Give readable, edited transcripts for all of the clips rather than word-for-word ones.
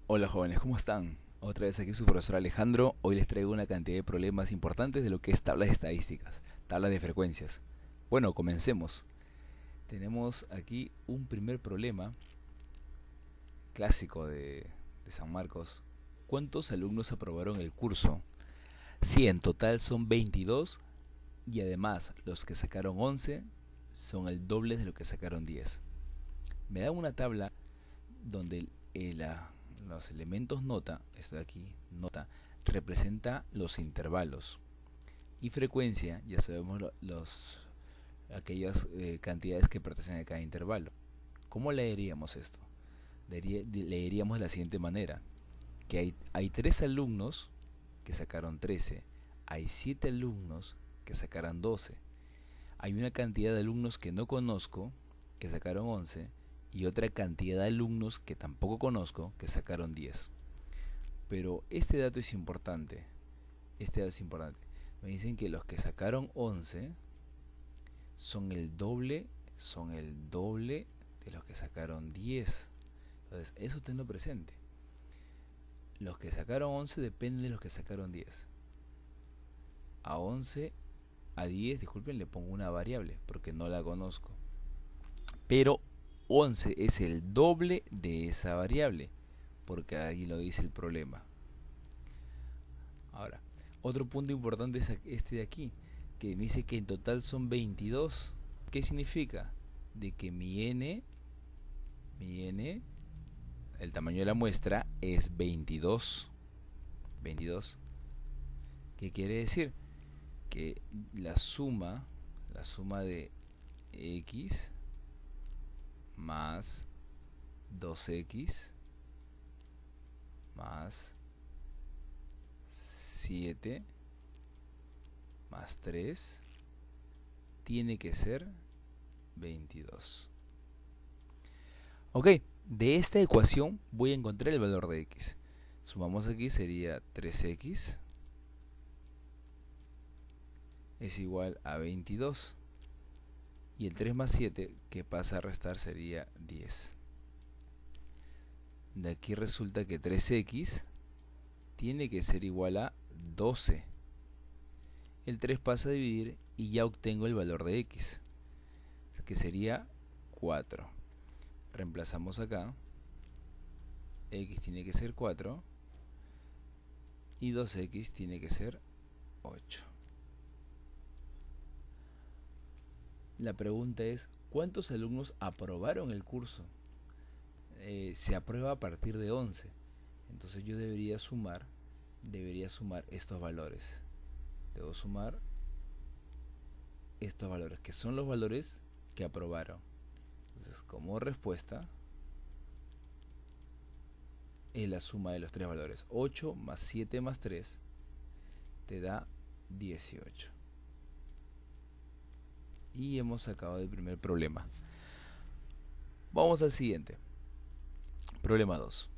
Hola jóvenes, ¿cómo están? Otra vez aquí su profesor Alejandro. Hoy les traigo una cantidad de problemas importantes de lo que es tablas de estadísticas, tablas de frecuencias. Bueno, comencemos. Tenemos aquí un primer problema clásico de San Marcos. ¿Cuántos alumnos aprobaron el curso? Sí, en total son 22 y además los que sacaron 11 son el doble de lo que sacaron 10. Me da una tabla donde los elementos nota, esto de aquí, nota, representa los intervalos. Y frecuencia, ya sabemos aquellas cantidades que pertenecen a cada intervalo. ¿Cómo leeríamos esto? Leeríamos de la siguiente manera, que hay 3 alumnos que sacaron 13, hay 7 alumnos que sacaron 12, hay una cantidad de alumnos que no conozco que sacaron 11 y otra cantidad de alumnos que tampoco conozco que sacaron 10. Pero este dato es importante. Este dato es importante. Me dicen que los que sacaron 11 son el doble, son el doble de los que sacaron 10. Entonces, eso tenlo presente. Los que sacaron 11 dependen de los que sacaron 10. A 11, a 10, disculpen, le pongo una variable porque no la conozco. Pero 11 es el doble de esa variable, porque ahí lo dice el problema. Ahora, otro punto importante es este de aquí, que me dice que en total son 22. ¿Qué significa? De que mi n, el tamaño de la muestra es 22. 22. ¿Qué quiere decir? Que la suma de x más 2x más 7 más 3 tiene que ser 22. Ok, de esta ecuación voy a encontrar el valor de x. Sumamos aquí, sería 3x es igual a 22. Y el 3 más 7 que pasa a restar sería 10. De aquí resulta que 3x tiene que ser igual a 12. El 3 pasa a dividir y ya obtengo el valor de x, que sería 4. Reemplazamos acá, x tiene que ser 4 y 2x tiene que ser 8. La pregunta es, ¿cuántos alumnos aprobaron el curso? Se aprueba a partir de 11. Entonces yo debería sumar estos valores. Debo sumar estos valores, que son los valores que aprobaron. Entonces, como respuesta, es la suma de los tres valores. 8 más 7 más 3 te da 18. Y hemos sacado el primer problema. Vamos al siguiente. Problema 2.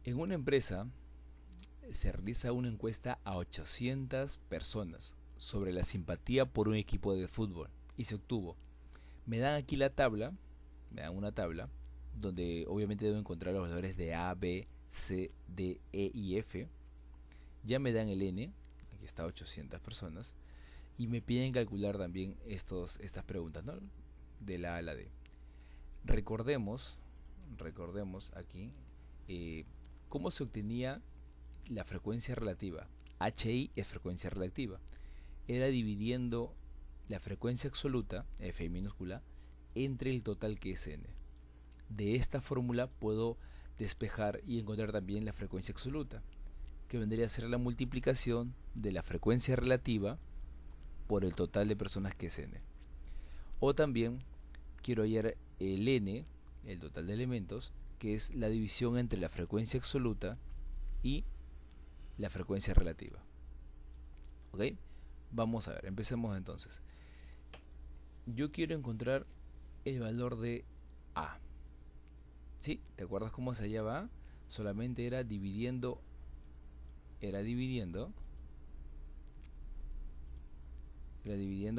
En una empresa se realiza una encuesta a 800 personas sobre la simpatía por un equipo de fútbol y se obtuvo. Me dan aquí la tabla, me dan una tabla donde obviamente debo encontrar los valores de A, B, C, D, E y F. Ya me dan el N, aquí está 800 personas, y me piden calcular también estas preguntas, ¿no? De la A a la D. Recordemos aquí eh, cómo se obtenía la frecuencia relativa. HI es frecuencia relativa. Era dividiendo la frecuencia absoluta, Fi minúscula, entre el total que es n. De esta fórmula puedo despejar y encontrar también la frecuencia absoluta, que vendría a ser la multiplicación de la frecuencia relativa por el total de personas que es n. O también quiero hallar el n, el total de elementos, que es la división entre la frecuencia absoluta y la frecuencia relativa. ¿Ok? Vamos a ver, empecemos entonces. Yo quiero encontrar el valor de A. ¿Sí? ¿Te acuerdas cómo se hallaba A? Solamente era dividiendo, ¿qué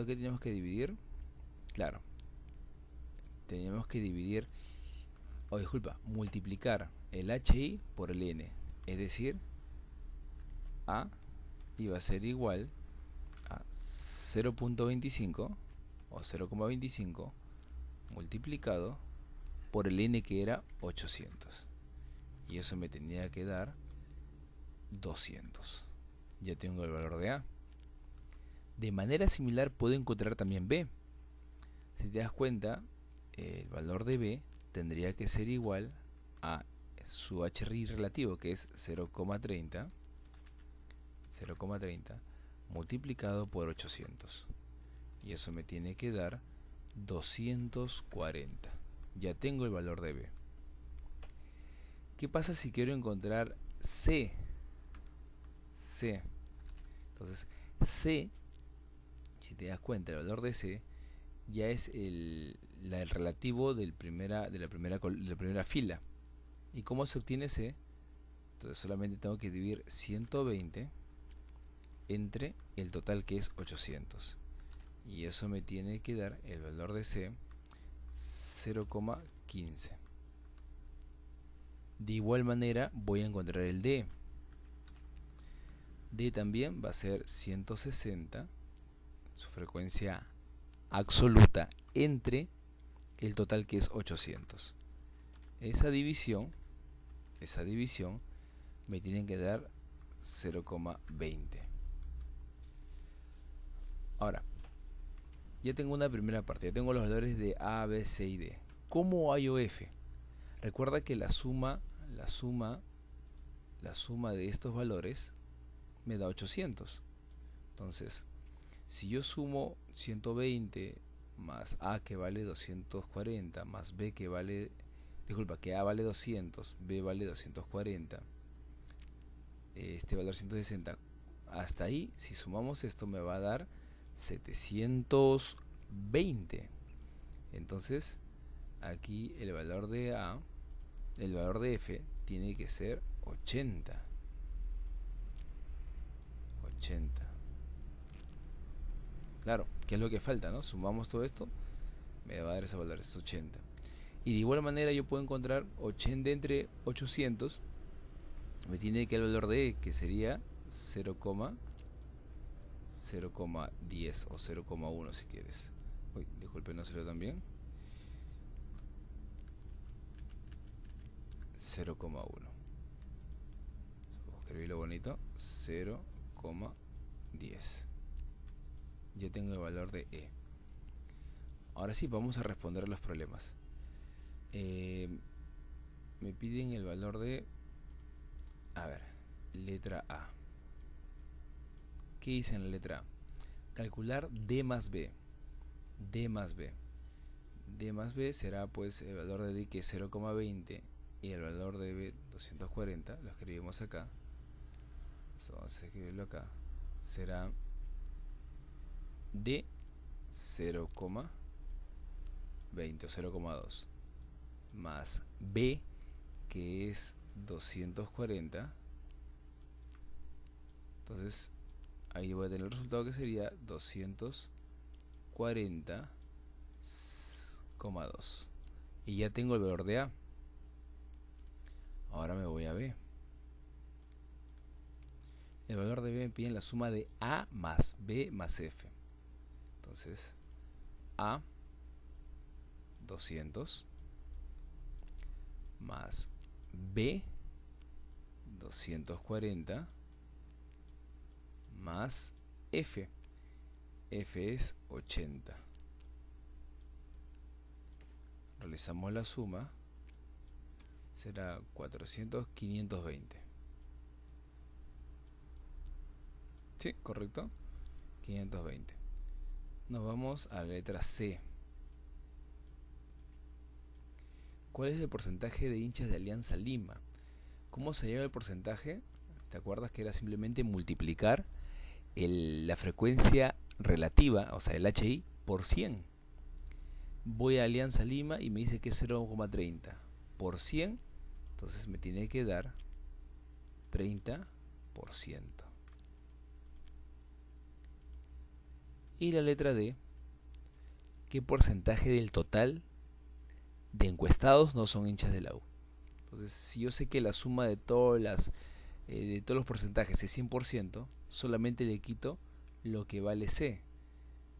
teníamos que dividir? Claro, teníamos que dividir o disculpa, multiplicar el HI por el N. Es decir, A iba a ser igual a 0.25 o 0,25 multiplicado por el N, que era 800. Y eso me tenía que dar 200. Ya tengo el valor de A. De manera similar puedo encontrar también B. Si te das cuenta, el valor de B tendría que ser igual a su HRI relativo, que es 0,30 multiplicado por 800. Y eso me tiene que dar 240. Ya tengo el valor de B. ¿Qué pasa si quiero encontrar C? Entonces, C, si te das cuenta, el valor de C ya es el relativo de la primera fila. ¿Y cómo se obtiene C? Entonces solamente tengo que dividir 120 entre el total, que es 800. Y eso me tiene que dar el valor de C 0,15. De igual manera voy a encontrar el D. D también va a ser 160, su frecuencia absoluta, entre el total, que es 800. Esa división me tiene que dar 0,20. Ahora, ya tengo una primera parte, ya tengo los valores de A, B, C y D. ¿Cómo hallo F? Recuerda que la suma de estos valores me da 800. Entonces, si yo sumo 120 más A, que vale 240, más B, que A vale 200, B vale 240, este valor 160, hasta ahí, si sumamos esto, me va a dar 720. Entonces, aquí el valor de F tiene que ser 80. Claro, ¿qué es lo que falta, no? Sumamos todo esto, me va a dar ese valor, es 80. Y de igual manera yo puedo encontrar 80 entre 800, me tiene que el valor de E, que sería 0,10 o 0,1 si quieres. Uy, disculpe, no salió tan bien. 0,1. Escribirlo bonito. 0,10. Ya tengo el valor de E. Ahora sí, vamos a responder a los problemas. Me piden el valor de... A ver, letra A. ¿Qué hice en la letra A? Calcular D más B. D más B será pues el valor de D, que es 0,20, y el valor de B 240. Lo escribimos acá. Vamos a escribirlo acá. Será D 0,20 o 0,2 más B, que es 240. Entonces ahí voy a tener el resultado, que sería 240,2. Y ya tengo el valor de A. Ahora me voy a B. El valor de B me piden la suma de A más B más F. Entonces, A 200 más B 240 más F. F es 80. Realizamos la suma. Será 400, 520. Sí, correcto. 520. Nos vamos a la letra C. ¿Cuál es el porcentaje de hinchas de Alianza Lima? ¿Cómo se lleva el porcentaje? ¿Te acuerdas que era simplemente multiplicar la frecuencia relativa, o sea, el HI, por 100? Voy a Alianza Lima y me dice que es 0,30 por 100, entonces me tiene que dar 30%. Y la letra D, ¿qué porcentaje del total de encuestados no son hinchas de la U. Entonces, si yo sé que la suma de de todos los porcentajes es 100%, solamente le quito lo que vale C.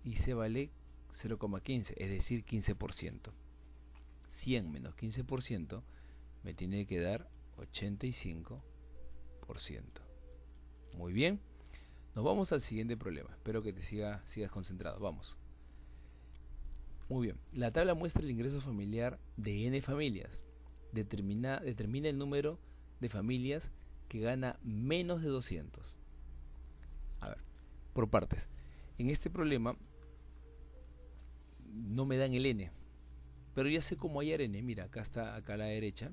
Y C vale 0,15, es decir, 15%. 100 menos 15% me tiene que dar 85%. Muy bien. Nos vamos al siguiente problema. Espero que sigas concentrado. Vamos. Muy bien. La tabla muestra el ingreso familiar de n familias. Determina el número de familias que gana menos de 200. A ver, por partes. En este problema no me dan el n, pero ya sé cómo hallar n. Mira, acá está, acá a la derecha.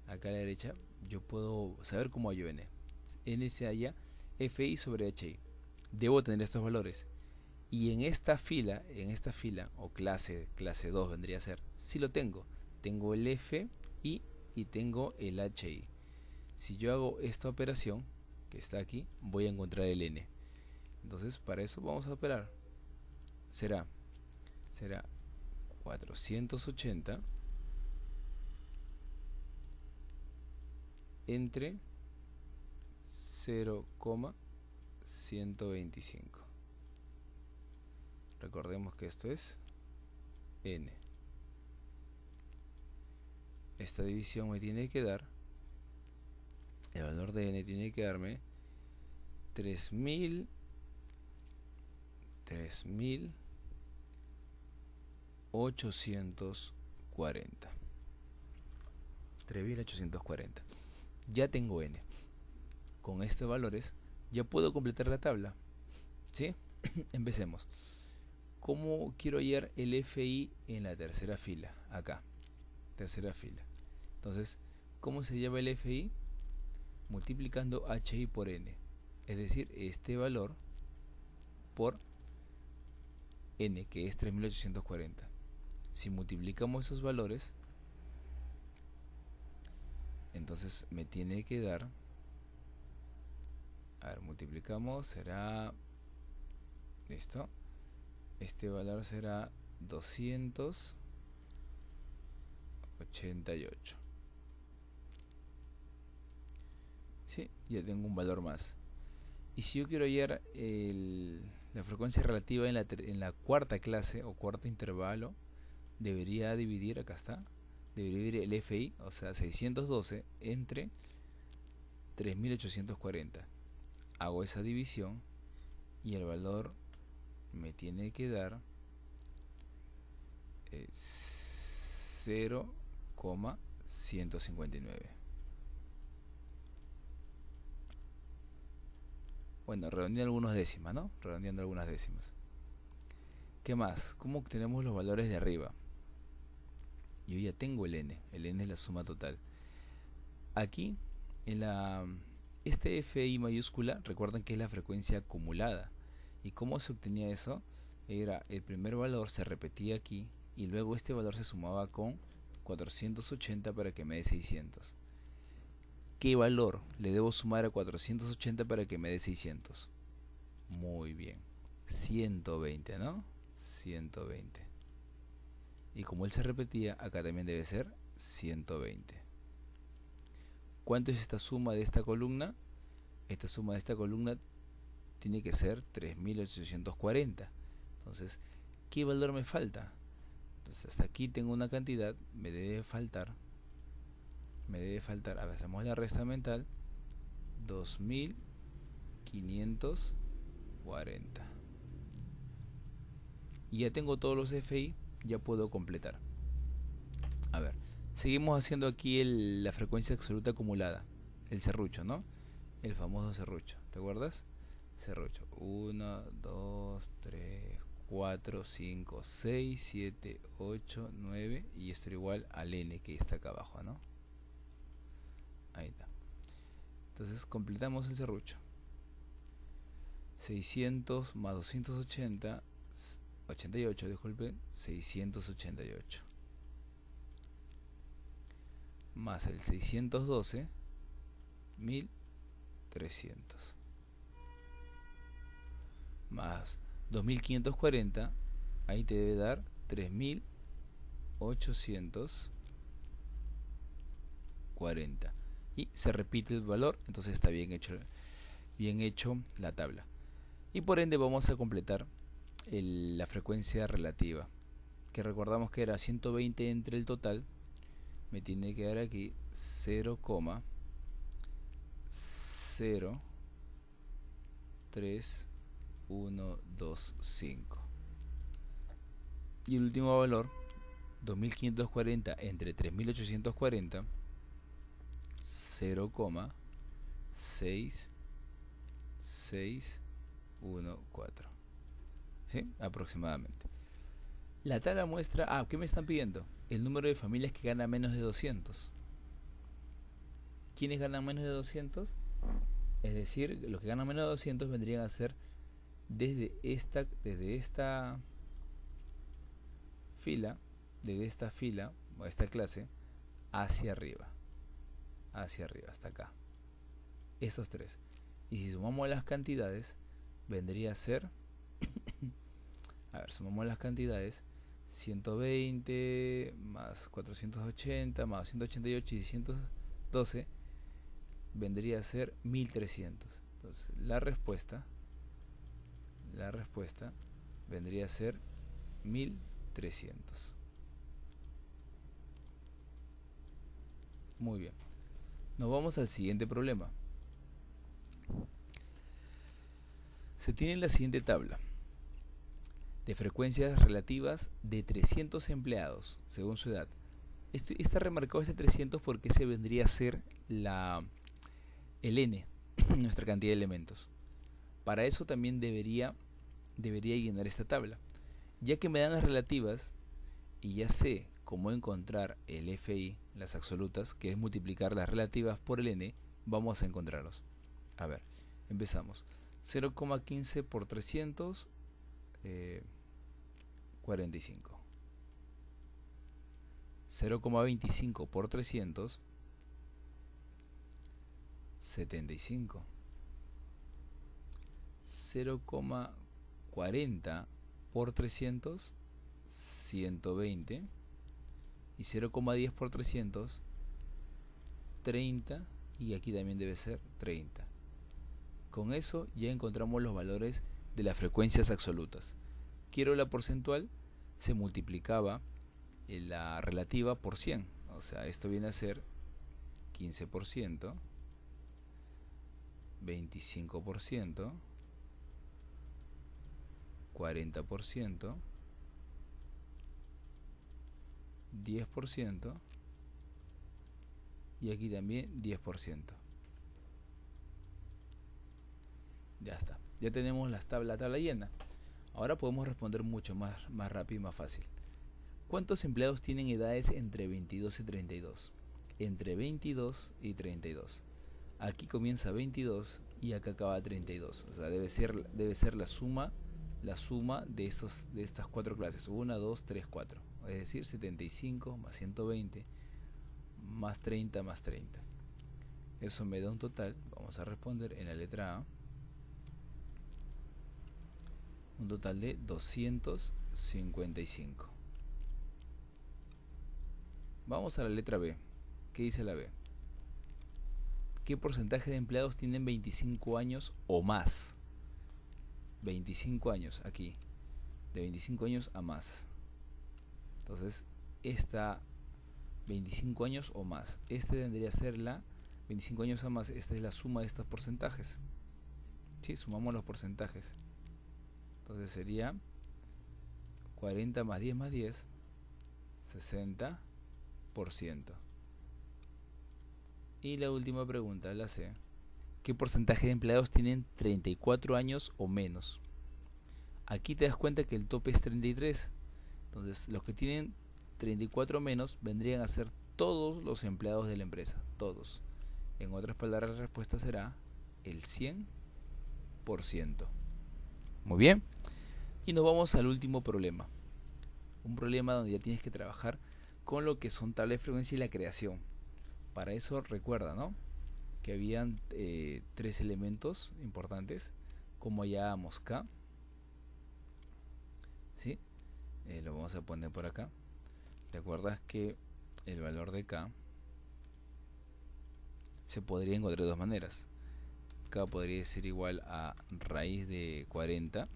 Acá a la derecha yo puedo saber cómo hallo n. N se halla FI sobre HI. Debo tener estos valores. Y en esta fila, o clase 2 vendría a ser, sí lo tengo. Tengo el FI y tengo el HI. Si yo hago esta operación, que está aquí, voy a encontrar el n. Entonces, para eso vamos a operar. Será 480 entre 0,125. Recordemos que esto es n. Esta división me tiene que dar, el valor de n tiene que darme 3840. 3840. Ya tengo n. Con estos valores ya puedo completar la tabla. ¿Sí? Empecemos. ¿Cómo quiero hallar el FI en la tercera fila? Acá. Tercera fila. Entonces, ¿cómo se llama el FI? Multiplicando HI por n. Es decir, este valor por n, que es 3840. Si multiplicamos esos valores, entonces me tiene que dar, a ver, multiplicamos, será, listo, este valor será 288. Sí, ya tengo un valor más. Y si yo quiero hallar la frecuencia relativa en la cuarta clase o cuarto intervalo, debería dividir, acá está, debería dividir el FI, o sea 612, entre 3840. Hago esa división y el valor me tiene que dar 0,159. Bueno, redondeando algunas décimas, ¿no? Redondeando algunas décimas. ¿Qué más? ¿Cómo obtenemos los valores de arriba? Yo ya tengo el n. El n es la suma total. Aquí, este FI mayúscula, recuerden que es la frecuencia acumulada. ¿Y cómo se obtenía eso? Era el primer valor se repetía aquí y luego este valor se sumaba con 480 para que me dé 600. ¿Qué valor le debo sumar a 480 para que me dé 600? Muy bien. 120, ¿no? 120. Y como él se repetía, acá también debe ser 120. ¿Cuánto es esta suma de esta columna? Esta suma de esta columna tiene que ser 3840. Entonces, ¿qué valor me falta? Entonces, hasta aquí tengo una cantidad, me debe faltar, a ver, hacemos la resta mental, 2540. Y ya tengo todos los FI, ya puedo completar. A ver, seguimos haciendo aquí la frecuencia absoluta acumulada, el serrucho, ¿no? El famoso serrucho, ¿te acuerdas? Serrucho, 1, 2, 3, 4, 5, 6, 7, 8, 9 y esto igual al n que está acá abajo, ¿no? Ahí está. Entonces completamos el serrucho. 600 más 280, 88, disculpen, 688. Más el 612, 1300. Más 2540, ahí te debe dar 3000 840 y se repite el valor, entonces está bien hecho la tabla, y por ende vamos a completar la frecuencia relativa, que recordamos que era 120 entre el total. Me tiene que dar aquí 0,03125 y el último valor 2540 entre 3840, 0,6614, ¿sí? Aproximadamente. La tabla muestra, ¿qué me están pidiendo? El número de familias que ganan menos de 200. ¿Quiénes ganan menos de 200? Es decir, los que ganan menos de 200 vendrían a ser desde esta fila, o esta clase, hacia arriba, hasta acá. Estos tres. Y si sumamos las cantidades, vendría a ser, sumamos las cantidades, 120 más 480 más 188 y 112 vendría a ser 1300. Entonces la respuesta vendría a ser 1300. Muy bien, nos vamos al siguiente problema. Se tiene la siguiente tabla de frecuencias relativas de 300 empleados según su edad. Está remarcado este 300 porque ese vendría a ser el n, nuestra cantidad de elementos. Para eso también debería llenar esta tabla. Ya que me dan las relativas y ya sé cómo encontrar el FI, las absolutas, que es multiplicar las relativas por el n, vamos a encontrarlos. A ver, empezamos. 0,15 por 300, 45. 0,25 por 300, 75. 0,40 por 300, 120. Y 0,10 por 300, 30. Y aquí también debe ser 30. Con eso ya encontramos los valores de las frecuencias absolutas. Quiero la porcentual, se multiplicaba la relativa por 100. O sea, esto viene a ser 15%, 25%, 40%, 10% y aquí también 10%. Ya está, ya tenemos la tabla llena. Ahora podemos responder mucho más rápido y más fácil. ¿Cuántos empleados tienen edades entre 22 y 32? Entre 22 y 32. Aquí comienza 22 y acá acaba 32. O sea, debe ser la suma de estas cuatro clases. 1, 2, 3, 4. Es decir, 75 más 120 más 30 más 30. Eso me da un total, vamos a responder en la letra A, un total de 255. Vamos a la letra B. ¿Qué dice la B? ¿Qué porcentaje de empleados tienen 25 años o más? 25 años aquí. De 25 años a más. Entonces, esta 25 años o más. Este tendría que ser la 25 años a más. Esta es la suma de estos porcentajes. ¿Sí? Sumamos los porcentajes. Entonces sería 40 más 10 más 10, 60%. Y la última pregunta, la C. ¿Qué porcentaje de empleados tienen 34 años o menos? Aquí te das cuenta que el tope es 33. Entonces los que tienen 34 o menos vendrían a ser todos los empleados de la empresa. Todos. En otras palabras, la respuesta será el 100%. Muy bien. Y nos vamos al último problema. Un problema donde ya tienes que trabajar con lo que son tablas de frecuencia y la creación. Para eso recuerda, ¿no?, que habían tres elementos importantes, como hallábamos K, ¿sí? Lo vamos a poner por acá. ¿Te acuerdas que el valor de K se podría encontrar de dos maneras? K podría ser igual a raíz de 40,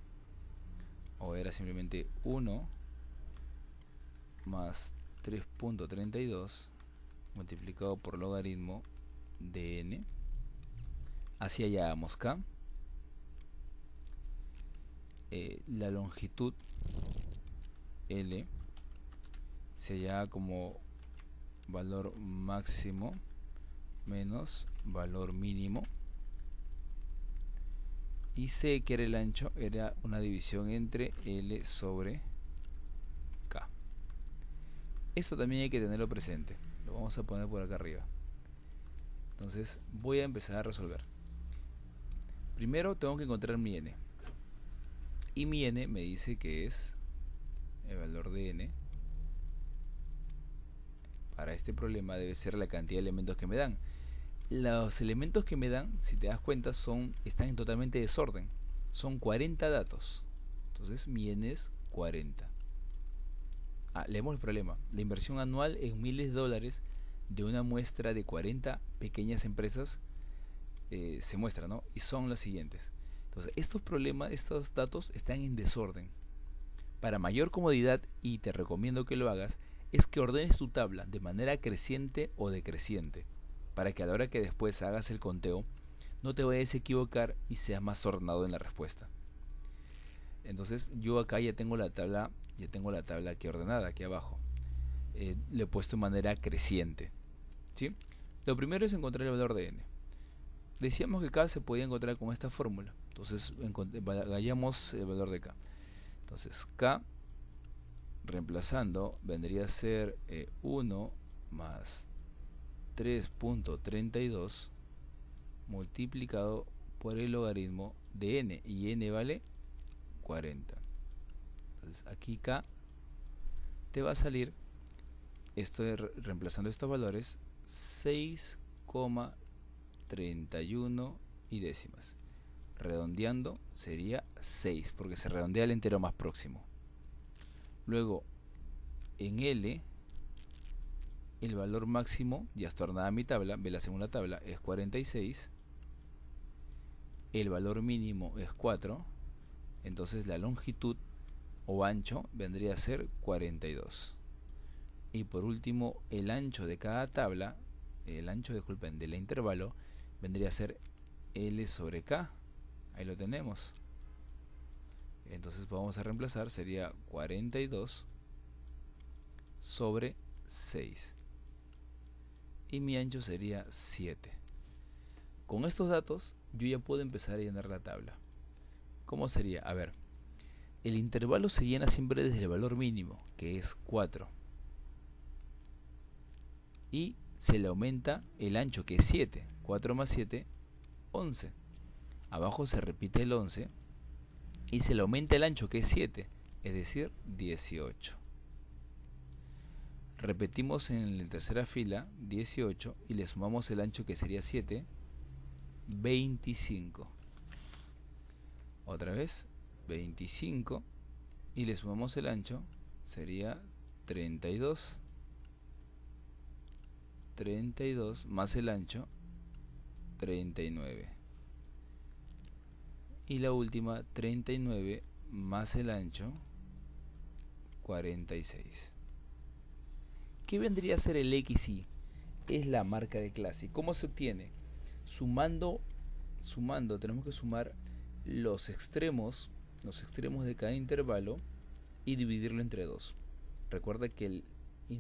o era simplemente 1 más 3.32 multiplicado por logaritmo de n. Así hallábamos K. La longitud L se halla como valor máximo menos valor mínimo, y C, que era el ancho, era una división entre L sobre K. Esto también hay que tenerlo presente. Lo vamos a poner por acá arriba. Entonces voy a empezar a resolver. Primero tengo que encontrar mi n. Y mi n me dice que es el valor de n. Para este problema debe ser la cantidad de elementos que me dan. Los elementos que me dan, si te das cuenta, están en totalmente desorden. Son 40 datos. Entonces mi n es 40. Leemos el problema. La inversión anual en miles de dólares de una muestra de 40 pequeñas empresas se muestra, ¿no? Y son las siguientes. Entonces, estos datos están en desorden. Para mayor comodidad, y te recomiendo que lo hagas, es que ordenes tu tabla de manera creciente o decreciente, para que a la hora que después hagas el conteo no te vayas a equivocar y seas más ordenado en la respuesta. Entonces yo acá ya tengo la tabla aquí ordenada, aquí abajo. Le he puesto de manera creciente, ¿sí? Lo primero es encontrar el valor de n. Decíamos que K se podía encontrar con esta fórmula. Entonces hallamos el valor de K. Entonces K, reemplazando, vendría a ser 1 más 3.32 multiplicado por el logaritmo de n, y n vale 40. Entonces aquí K te va a salir, reemplazando estos valores, 6,31 y décimas. Redondeando sería 6, porque se redondea el entero más próximo. Luego en L, el valor máximo, ya está ordenada mi tabla, ve la segunda tabla, es 46. El valor mínimo es 4. Entonces la longitud o ancho vendría a ser 42. Y por último, el ancho de cada tabla, el ancho, disculpen, del intervalo, vendría a ser L sobre K. Ahí lo tenemos. Entonces vamos a reemplazar, sería 42 sobre 6. Y mi ancho sería 7. Con estos datos yo ya puedo empezar a llenar la tabla. ¿Cómo sería? A ver, el intervalo se llena siempre desde el valor mínimo, que es 4. Y se le aumenta el ancho, que es 7. 4 más 7, 11. Abajo se repite el 11 y se le aumenta el ancho, que es 7, es decir, 18. Repetimos en la tercera fila 18 y le sumamos el ancho, que sería 7, 25. Otra vez 25 y le sumamos el ancho, sería 32. 32 más el ancho, 39. Y la última, 39 más el ancho, 46. ¿Qué vendría a ser el XY? Es la marca de clase. ¿Cómo se obtiene? Sumando, tenemos que sumar los extremos de cada intervalo y dividirlo entre 2. Recuerda que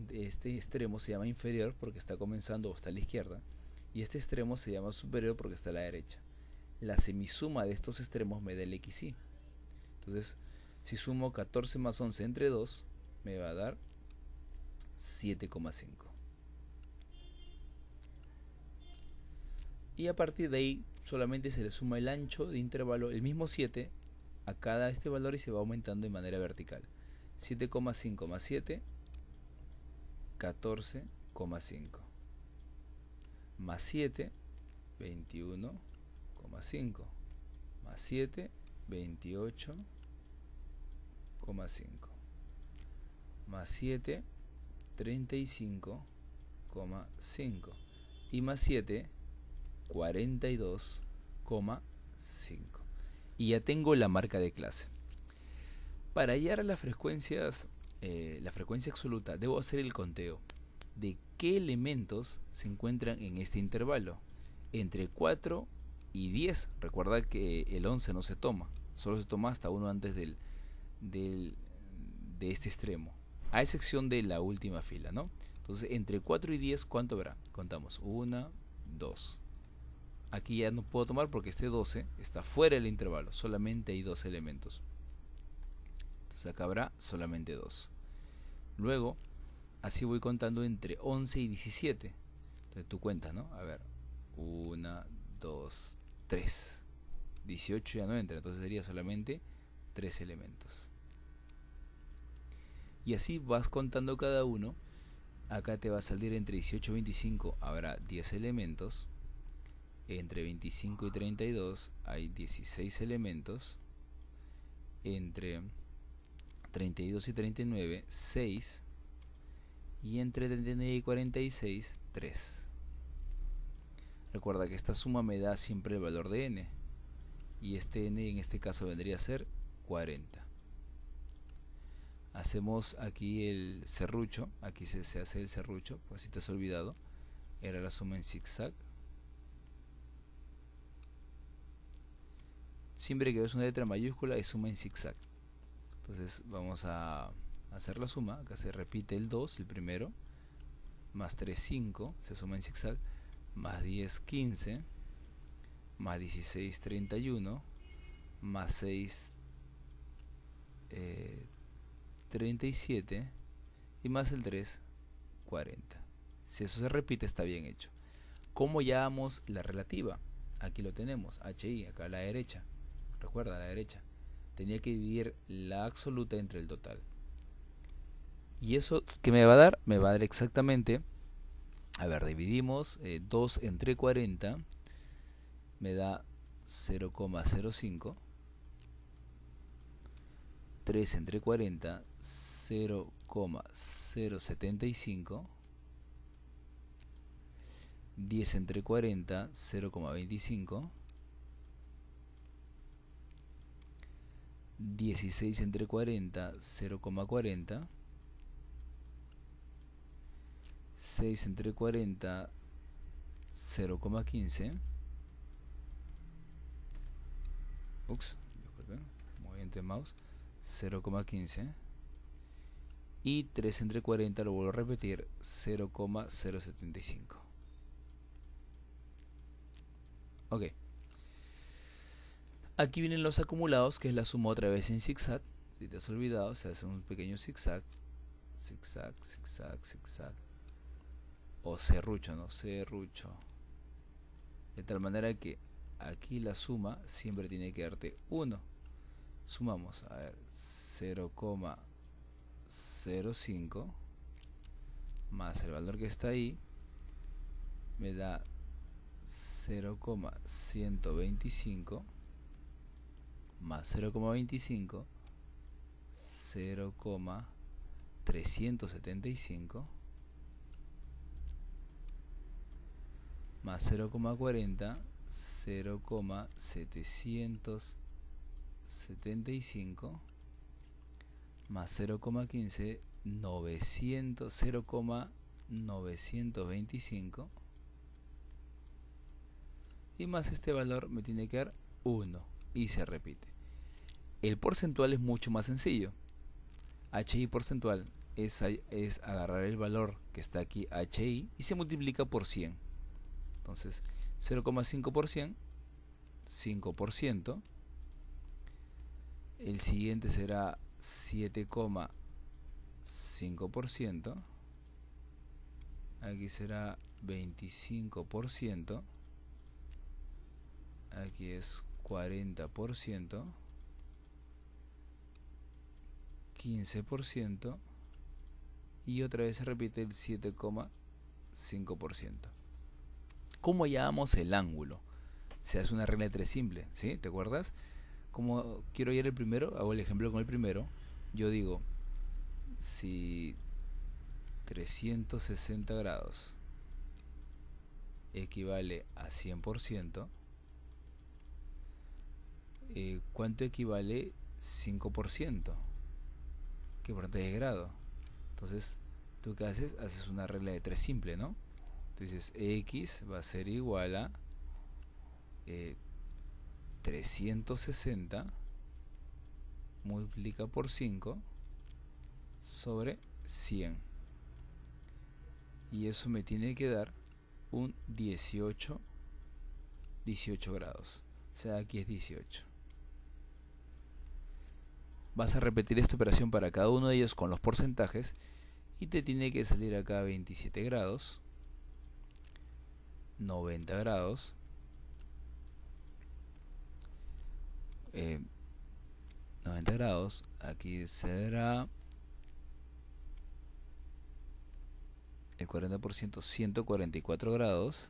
este extremo se llama inferior porque está comenzando o está a la izquierda, y este extremo se llama superior porque está a la derecha. La semisuma de estos extremos me da el XY. Entonces, si sumo 14 más 11 entre 2, me va a dar 7,5. Y a partir de ahí solamente se le suma el ancho de intervalo, el mismo 7, a cada este valor, y se va aumentando de manera vertical. 7,5 más 7, 14,5. Más 7, 21,5. Más 7, 28,5. Más 7, 35,5 y más 7, 42,5. Y ya tengo la marca de clase. Para hallar las frecuencias, la frecuencia absoluta, debo hacer el conteo de qué elementos se encuentran en este intervalo, entre 4 y 10. Recuerda que el 11 no se toma, solo se toma hasta uno antes de este extremo, a excepción de la última fila, ¿no? Entonces, entre 4 y 10, ¿cuánto habrá? Contamos, 1, 2. Aquí ya no puedo tomar porque este 12 está fuera del intervalo, solamente hay 2 elementos. Entonces acá habrá solamente 2. Luego, así voy contando entre 11 y 17. Entonces tú cuentas, ¿no? A ver, 1, 2, 3. 18 ya no entra, entonces sería solamente 3 elementos. Y así vas contando cada uno. Acá te va a salir entre 18 y 25 habrá 10 elementos. Entre 25 y 32 hay 16 elementos. Entre 32 y 39, 6. Y entre 39 y 46, 3. Recuerda que esta suma me da siempre el valor de n. Y este n en este caso vendría a ser 40. Hacemos aquí el serrucho. Aquí se hace el serrucho, pues si te has olvidado. Era la suma en zigzag. Siempre que ves una letra mayúscula es suma en zigzag. Entonces vamos a hacer la suma. Acá se repite el 2, el primero, más 3, 5, se suma en zigzag, más 10, 15, más 16, 31, más 6, 37, y más el 3, 40. Si eso se repite, está bien hecho. ¿Cómo llamamos la relativa? Aquí lo tenemos, HI, acá a la derecha. Recuerda, a la derecha. Tenía que dividir la absoluta entre el total. ¿Y eso qué me va a dar? Me va a dar exactamente, a ver, dividimos 2 entre 40, me da 0,05. 3 entre 40, 0,075. 10 entre 40, 0,25. 16 entre 40, 0,40. 6 entre 40, 0,15. Ups, disculpen, movimiento de mouse. 0,15. Y 3 entre 40, lo vuelvo a repetir, 0,075. Ok. Aquí vienen los acumulados, que es la suma otra vez en zigzag. Si te has olvidado, se hace un pequeño zigzag. Zigzag, zigzag, zigzag. O serrucho, ¿no? Serrucho. De tal manera que aquí la suma siempre tiene que darte 1. Sumamos, a ver, 0,05 más el valor que está ahí me da 0,125 más 0,25, 0,375 más 0,40, 0,775 más 0,15, 0,925 y más este valor me tiene que dar 1 y se repite. El porcentual es mucho más sencillo. HI porcentual es agarrar el valor que está aquí, HI, y se multiplica por 100. Entonces 0,5%, 5%. El siguiente será 7,5%. Aquí será 25%. Aquí es 40%. 15%. Y otra vez se repite el 7,5%. ¿Cómo llamamos el ángulo? Se hace una regla de 3 simple, ¿sí? ¿Te acuerdas? Como quiero hallar el primero, hago el ejemplo con el primero. Yo digo, si 360 grados equivale a 100%, ¿cuánto equivale 5%? ¿Qué importante es grado? Entonces, ¿tú qué haces? Haces una regla de 3 simple, ¿no? Entonces, x va a ser igual a 360 multiplica por 5 sobre 100. Y eso me tiene que dar un 18 grados. O sea, aquí es 18. Vas a repetir esta operación para cada uno de ellos con los porcentajes y te tiene que salir acá 27 grados, 90 grados, 90 grados, aquí será el 40%, 144 grados,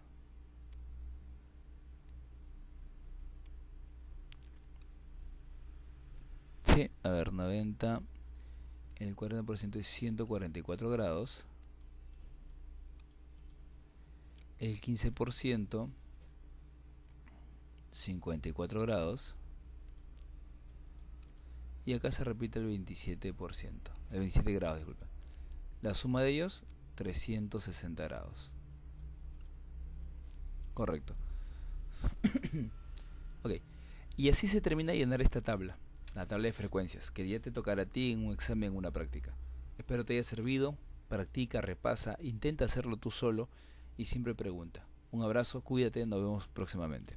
sí, a ver, 90, el 40% es 144 grados, el 15%, 54 grados, y acá se repite el 27%, el 27 grados, disculpa. La suma de ellos, 360 grados. Correcto. Ok, y así se termina de llenar esta tabla, la tabla de frecuencias, que ya te tocará a ti en un examen, en una práctica. Espero te haya servido. Practica, repasa, intenta hacerlo tú solo y siempre pregunta. Un abrazo, cuídate, nos vemos próximamente.